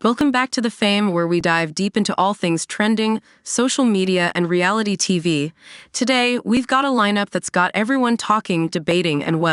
Welcome back to The Fame, where we dive deep into all things trending, social media, and reality TV. Today, we've got a lineup that's got everyone talking, debating, and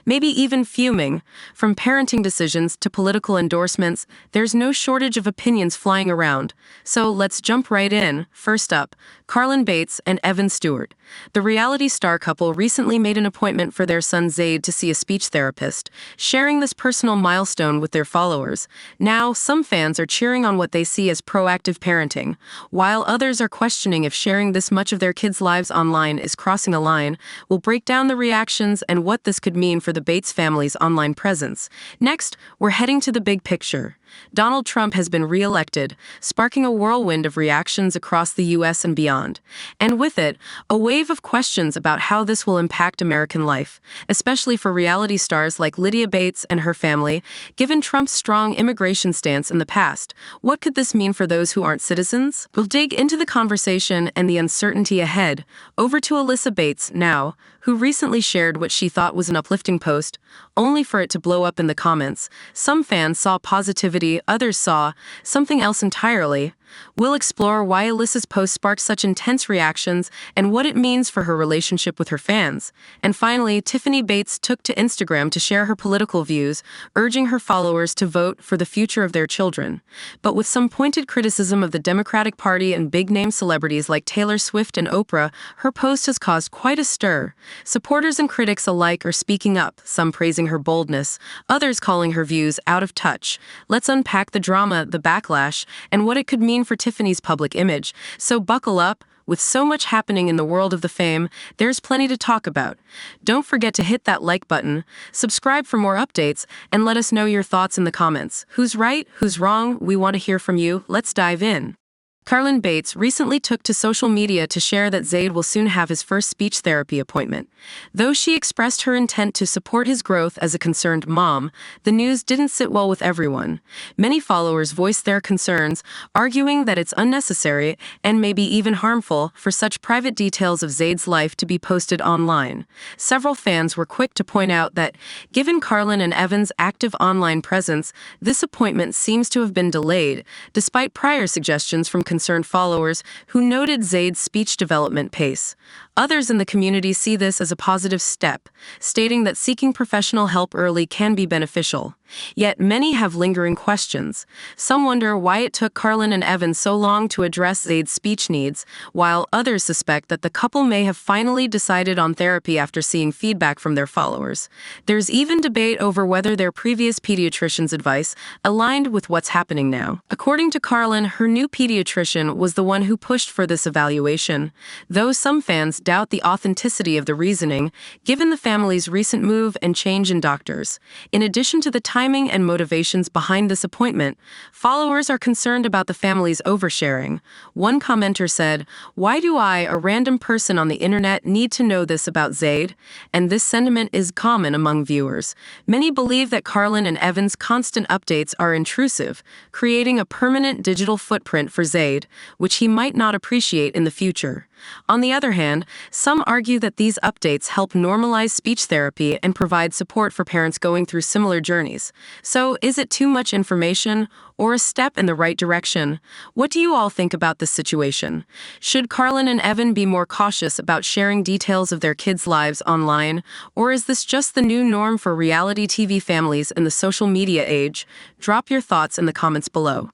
maybe even fuming. From parenting decisions to political endorsements, there's no shortage of opinions flying around. So let's jump right in. First up, Carlin Bates and Stewart. The reality star couple recently made an appointment for their son Zade to see a speech therapist, sharing this personal milestone with their followers. Now, some fans are cheering on what they see as proactive parenting, while others are questioning if sharing this much of their kids' lives online is crossing a line. We'll break down the reactions and what this could mean for the Bates family's online presence. Next, we're heading to the big picture. Donald Trump has been re-elected, sparking a whirlwind of reactions across the U.S. and beyond. And with it, a wave of questions about how this will impact American life, especially for reality stars like Lydia Bates and her family. Given Trump's strong immigration stance in the past, what could this mean for those who aren't citizens? We'll dig into the conversation and the uncertainty ahead. Over to Alyssa Bates now, who recently shared what she thought was an uplifting post, only for it to blow up in the comments. Some fans saw positivity, others saw something else entirely. We'll explore why Alyssa's post sparked such intense reactions and what it means for her relationship with her fans. And finally, Tiffany Bates took to Instagram to share her political views, urging her followers to vote for the future of their children. But with some pointed criticism of the Democratic Party and big-name celebrities like Taylor Swift and Oprah, her post has caused quite a stir. Supporters and critics alike are speaking up, some praising her boldness, others calling her views out of touch. Let's unpack the drama, the backlash, and what it could mean for Tiffany's public image. So buckle up. With so much happening in the world of The Fame, there's plenty to talk about. Don't forget to hit that like button, subscribe for more updates, and let us know your thoughts in the comments. Who's right? Who's wrong? We want to hear from you. Let's dive in. Carlin Bates recently took to social media to share that Zade will soon have his first speech therapy appointment. Though she expressed her intent to support his growth as a concerned mom, the news didn't sit well with everyone. Many followers voiced their concerns, arguing that it's unnecessary and maybe even harmful for such private details of Zade's life to be posted online. Several fans were quick to point out that, given Carlin and Evan's active online presence, this appointment seems to have been delayed, despite prior suggestions from concerned followers who noted Zade's speech development pace. Others in the community see this as a positive step, stating that seeking professional help early can be beneficial. Yet many have lingering questions. Some wonder why it took Carlin and Evan so long to address Zade's speech needs, while others suspect that the couple may have finally decided on therapy after seeing feedback from their followers. There's even debate over whether their previous pediatrician's advice aligned with what's happening now. According to Carlin, her new pediatrician was the one who pushed for this evaluation, though some fans doubt the authenticity of the reasoning, given the family's recent move and change in doctors. In addition to the timing and motivations behind this appointment, followers are concerned about the family's oversharing. One commenter said, "Why do I, a random person on the internet, need to know this about Zade?" And this sentiment is common among viewers. Many believe that Carlin and Evan's constant updates are intrusive, creating a permanent digital footprint for Zade, which he might not appreciate in the future. On the other hand, some argue that these updates help normalize speech therapy and provide support for parents going through similar journeys. So, is it too much information or a step in the right direction? What do you all think about this situation? Should Carlin and Evan be more cautious about sharing details of their kids' lives online, or is this just the new norm for reality TV families in the social media age? Drop your thoughts in the comments below.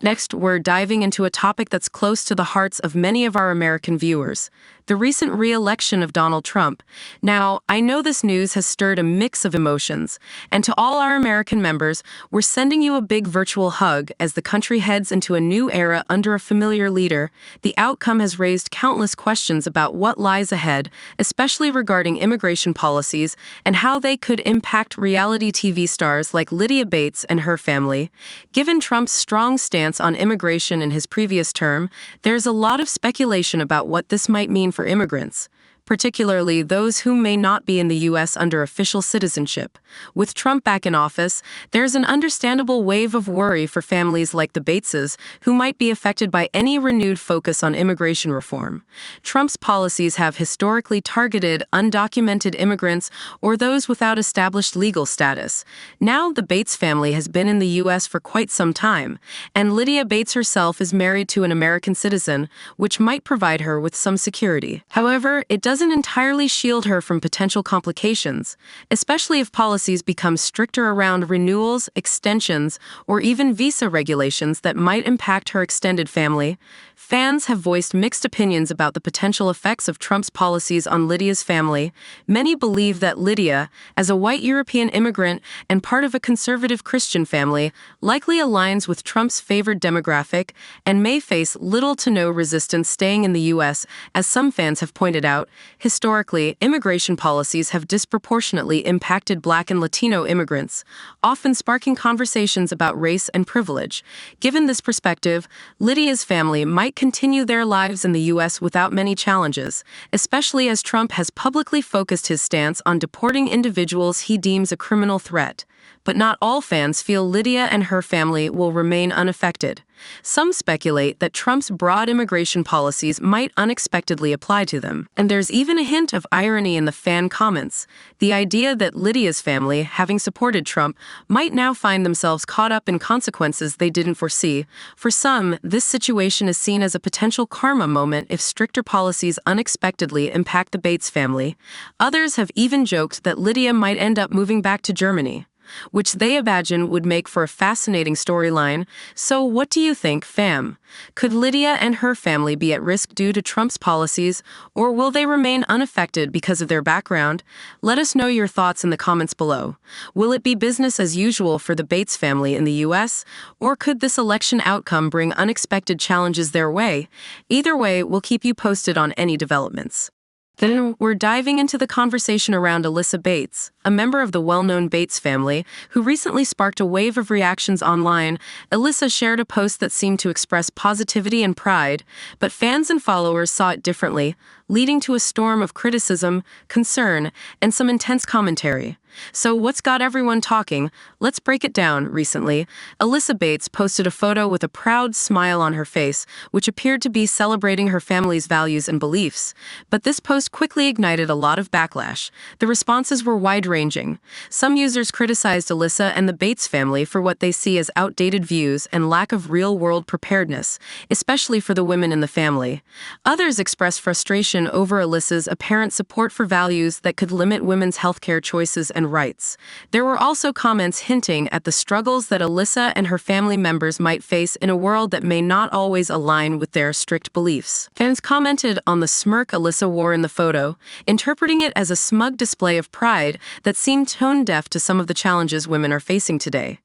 Next, we're diving into a topic that's close to the hearts of many of our American viewers: the recent re-election of Donald Trump. Now, I know this news has stirred a mix of emotions, and to all our American members, we're sending you a big virtual hug as the country heads into a new era under a familiar leader. The outcome has raised countless questions about what lies ahead, especially regarding immigration policies and how they could impact reality TV stars like Lydia Bates and her family. Given Trump's strong stance on immigration in his previous term, there's a lot of speculation about what this might mean for immigrants. particularly those who may not be in the U.S. under official citizenship. With Trump back in office, there's an understandable wave of worry for families like the Bateses, who might be affected by any renewed focus on immigration reform. Trump's policies have historically targeted undocumented immigrants or those without established legal status. Now, the Bates family has been in the U.S. for quite some time, and Lydia Bates herself is married to an American citizen, which might provide her with some security. However, it doesn't entirely shield her from potential complications, especially if policies become stricter around renewals, extensions, or even visa regulations that might impact her extended family. Fans have voiced mixed opinions about the potential effects of Trump's policies on Lydia's family. Many believe that Lydia, as a white European immigrant and part of a conservative Christian family, likely aligns with Trump's favored demographic and may face little to no resistance staying in the U.S., as some fans have pointed out. Historically, immigration policies have disproportionately impacted Black and Latino immigrants, often sparking conversations about race and privilege. Given this perspective, Lydia's family might continue their lives in the U.S. without many challenges, especially as Trump has publicly focused his stance on deporting individuals he deems a criminal threat. But not all fans feel Lydia and her family will remain unaffected. Some speculate that Trump's broad immigration policies might unexpectedly apply to them. And there's even a hint of irony in the fan comments. The idea that Lydia's family, having supported Trump, might now find themselves caught up in consequences they didn't foresee. For some, this situation is seen as a potential karma moment if stricter policies unexpectedly impact the Bates family. Others have even joked that Lydia might end up moving back to Germany, which they imagine would make for a fascinating storyline. So what do you think, fam? Could Lydia and her family be at risk due to Trump's policies, or will they remain unaffected because of their background? Let us know your thoughts in the comments below. Will it be business as usual for the Bates family in the U.S., or could this election outcome bring unexpected challenges their way? Either way, we'll keep you posted on any developments. Then we're diving into the conversation around Alyssa Bates, a member of the well-known Bates family, who recently sparked a wave of reactions online. Alyssa shared a post that seemed to express positivity and pride, but fans and followers saw it differently, leading to a storm of criticism, concern, and some intense commentary. So what's got everyone talking? Let's break it down. Recently, Alyssa Bates posted a photo with a proud smile on her face, which appeared to be celebrating her family's values and beliefs. But this post quickly ignited a lot of backlash. The responses were wide-ranging. Some users criticized Alyssa and the Bates family for what they see as outdated views and lack of real-world preparedness, especially for the women in the family. Others expressed frustration over Alyssa's apparent support for values that could limit women's healthcare choices and rights. There were also comments hinting at the struggles that Alyssa and her family members might face in a world that may not always align with their strict beliefs. Fans commented on the smirk Alyssa wore in the photo, interpreting it as a smug display of pride that seemed tone-deaf to some of the challenges women are facing today.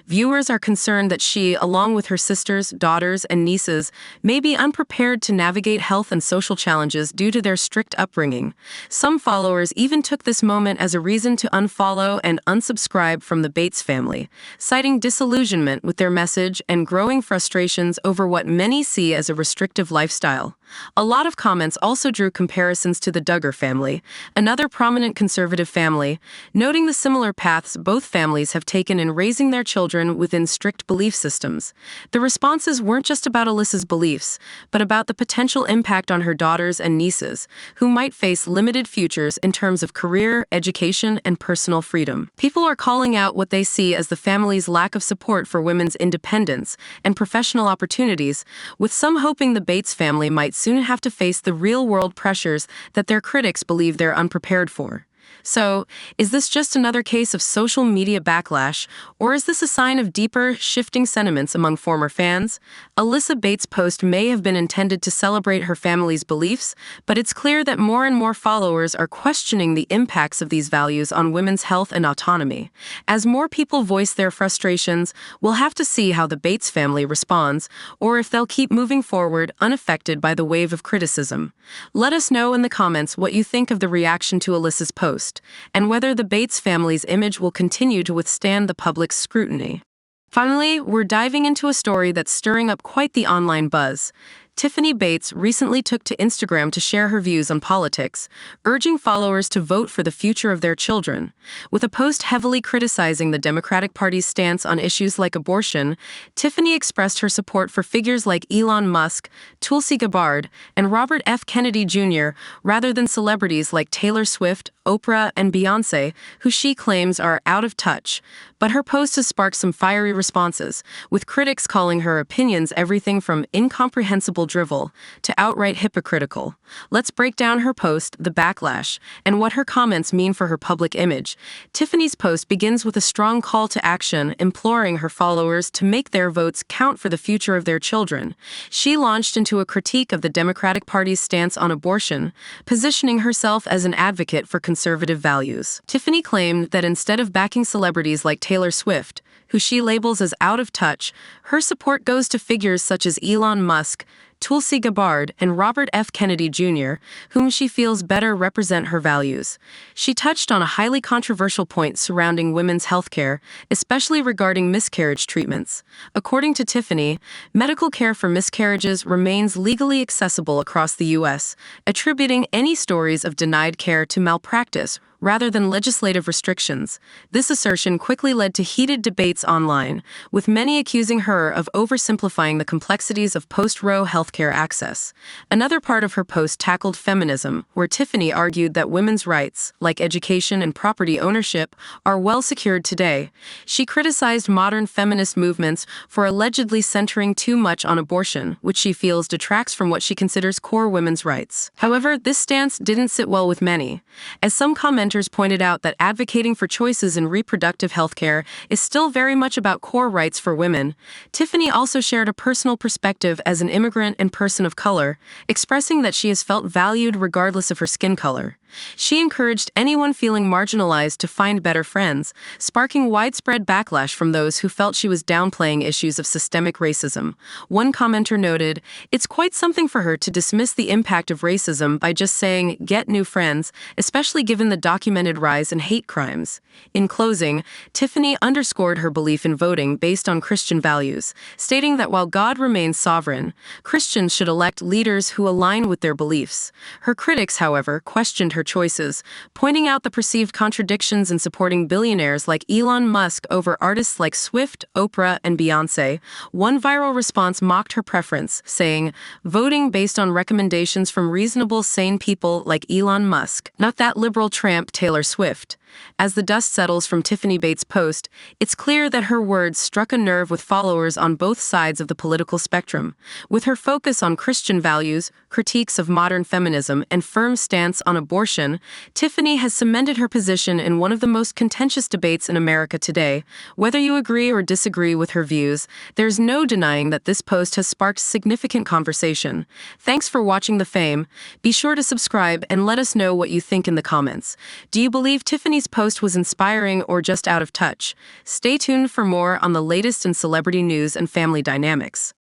Viewers are concerned that she, along with her sisters, daughters, and nieces, may be unprepared to navigate health and social challenges due to their strict upbringing. Some followers even took this moment as a reason to unfollow and unsubscribe from the Bates family, citing disillusionment with their message and growing frustrations over what many see as a restrictive lifestyle. A lot of comments also drew comparisons to the Duggar family, another prominent conservative family, noting the similar paths both families have taken in raising their children within strict belief systems. The responses weren't just about Alyssa's beliefs, but about the potential impact on her daughters and nieces, who might face limited futures in terms of career, education, and personal freedom. People are calling out what they see as the family's lack of support for women's independence and professional opportunities, with some hoping the Bates family might soon have to face the real-world pressures that their critics believe they're unprepared for. So, is this just another case of social media backlash, or is this a sign of deeper, shifting sentiments among former fans? Alyssa Bates' post may have been intended to celebrate her family's beliefs, but it's clear that more and more followers are questioning the impacts of these values on women's health and autonomy. As more people voice their frustrations, we'll have to see how the Bates family responds, or if they'll keep moving forward unaffected by the wave of criticism. Let us know in the comments what you think of the reaction to Alyssa's post, and whether the Bates family's image will continue to withstand the public's scrutiny. Finally, we're diving into a story that's stirring up quite the online buzz. Tiffany Bates recently took to Instagram to share her views on politics, urging followers to vote for the future of their children. With a post heavily criticizing the Democratic Party's stance on issues like abortion, Tiffany expressed her support for figures like Elon Musk, Tulsi Gabbard, and Robert F. Kennedy Jr., rather than celebrities like Taylor Swift, Oprah, and Beyoncé, who she claims are out of touch. But her post has sparked some fiery responses, with critics calling her opinions everything from incomprehensible drivel to outright hypocritical. Let's break down her post, The Backlash, and what her comments mean for her public image. Tiffany's post begins with a strong call to action, imploring her followers to make their votes count for the future of their children. She launched into a critique of the Democratic Party's stance on abortion, positioning herself as an advocate for conservative values. Tiffany claimed that instead of backing celebrities like Taylor Swift, who she labels as out of touch, her support goes to figures such as Elon Musk, Tulsi Gabbard, and Robert F. Kennedy Jr., whom she feels better represent her values. She touched on a highly controversial point surrounding women's health care, especially regarding miscarriage treatments. According to Tiffany, medical care for miscarriages remains legally accessible across the U.S., attributing any stories of denied care to malpractice rather than legislative restrictions. This assertion quickly led to heated debates online, with many accusing her of oversimplifying the complexities of post-Roe healthcare access. Another part of her post tackled feminism, where Tiffany argued that women's rights, like education and property ownership, are well secured today. She criticized modern feminist movements for allegedly centering too much on abortion, which she feels detracts from what she considers core women's rights. However, this stance didn't sit well with many, as some commenters pointed out that advocating for choices in reproductive health care is still very much about core rights for women. Tiffany also shared a personal perspective as an immigrant and person of color, expressing that she has felt valued regardless of her skin color. She encouraged anyone feeling marginalized to find better friends, sparking widespread backlash from those who felt she was downplaying issues of systemic racism. One commenter noted, "It's quite something for her to dismiss the impact of racism by just saying, 'get new friends,' especially given the documented rise in hate crimes." In closing, Tiffany underscored her belief in voting based on Christian values, stating that while God remains sovereign, Christians should elect leaders who align with their beliefs. Her critics, however, questioned her choices, pointing out the perceived contradictions in supporting billionaires like Elon Musk over artists like Swift, Oprah, and Beyoncé. One viral response mocked her preference, saying, "Voting based on recommendations from reasonable, sane people like Elon Musk, not that liberal tramp Taylor Swift." As the dust settles from Tiffany Bates' post, it's clear that her words struck a nerve with followers on both sides of the political spectrum. With her focus on Christian values, critiques of modern feminism, and firm stance on abortion, Tiffany has cemented her position in one of the most contentious debates in America today. Whether you agree or disagree with her views, there's no denying that this post has sparked significant conversation. Thanks for watching The Fame. Be sure to subscribe and let us know what you think in the comments. Do you believe Tiffany's post was inspiring or just out of touch? Stay tuned for more on the latest in celebrity news and family dynamics.